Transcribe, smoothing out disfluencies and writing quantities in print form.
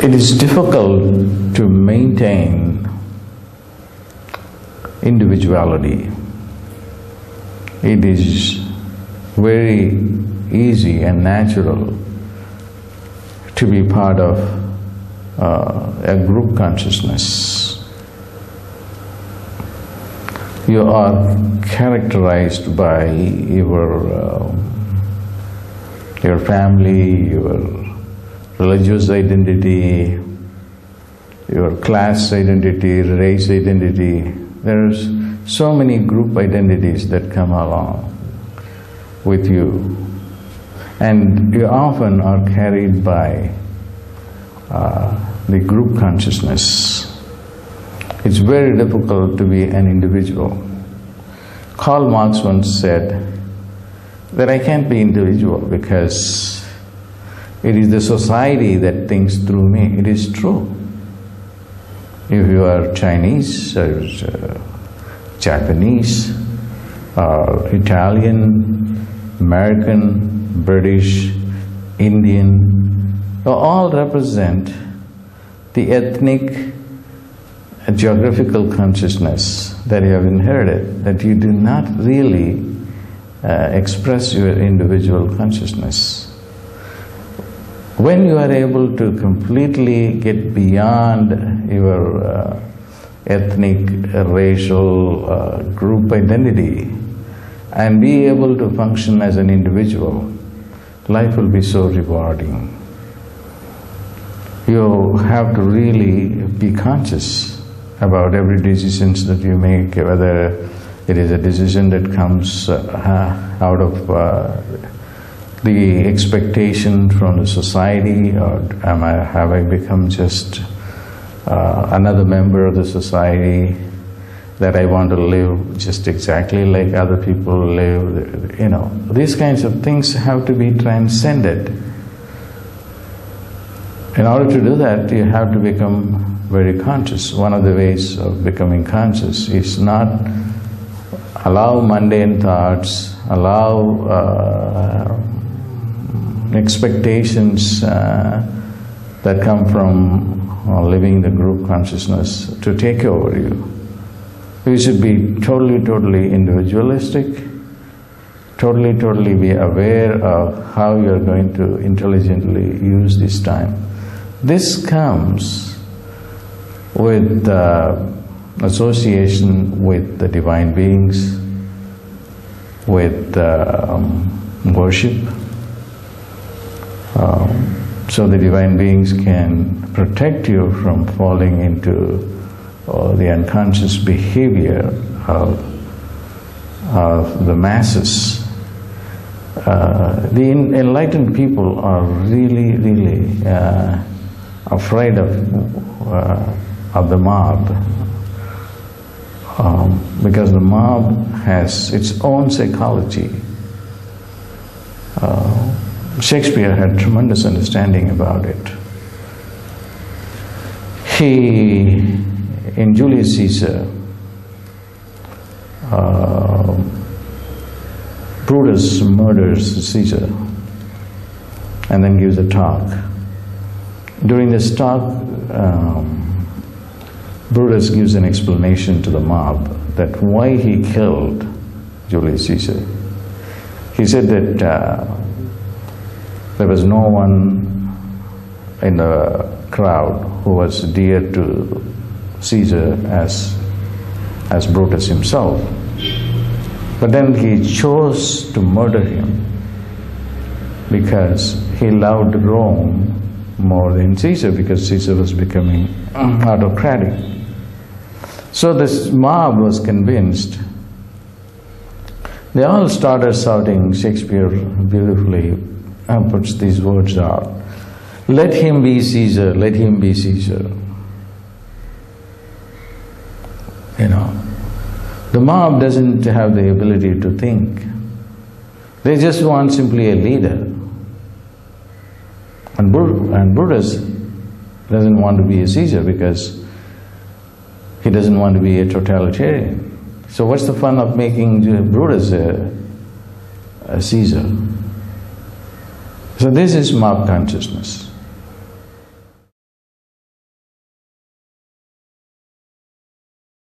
It is difficult to maintain individuality. It is very easy and natural to be part of a group consciousness. You are characterized by your family, your religious identity, your class identity, race identity. There's so many group identities that come along with you, and you often are carried by the group consciousness. It's very difficult to be an individual. Karl Marx once said that I can't be individual because it is the society that thinks through me. It is true. If you are Chinese or Japanese or Italian, American, British, Indian, they all represent the ethnic and geographical consciousness that you have inherited, that you do not really express your individual consciousness. When you are able to completely get beyond your ethnic, racial, group identity and be able to function as an individual, life will be so rewarding. You have to really be conscious about every decision that you make, whether it is a decision that comes out of the expectation from the society, or have I become just another member of the society, that I want to live just exactly like other people live. You know, these kinds of things have to be transcended. In order to do that, you have to become very conscious. One of the ways of becoming conscious is not allow mundane thoughts, allow expectations that come from living the group consciousness to take over you. You should be totally individualistic, totally be aware of how you are going to intelligently use this time. This comes with association with the divine beings, with worship. So the divine beings can protect you from falling into the unconscious behavior of the masses. The enlightened people are really afraid of the mob, because the mob has its own psychology. Shakespeare had tremendous understanding about it. In Julius Caesar, Brutus murders Caesar and then gives a talk. During this talk, Brutus gives an explanation to the mob that why he killed Julius Caesar. He said that there was no one in the crowd who was dear to Caesar as Brutus himself. But then he chose to murder him because he loved Rome more than Caesar, because Caesar was becoming autocratic. So this mob was convinced. They all started shouting. Shakespeare beautifully puts these words out. Let him be Caesar, let him be Caesar. You know, the mob doesn't have the ability to think. They just want simply a leader. And Brutus doesn't want to be a Caesar because he doesn't want to be a totalitarian. So what's the fun of making Brutus a Caesar? So this is mob consciousness.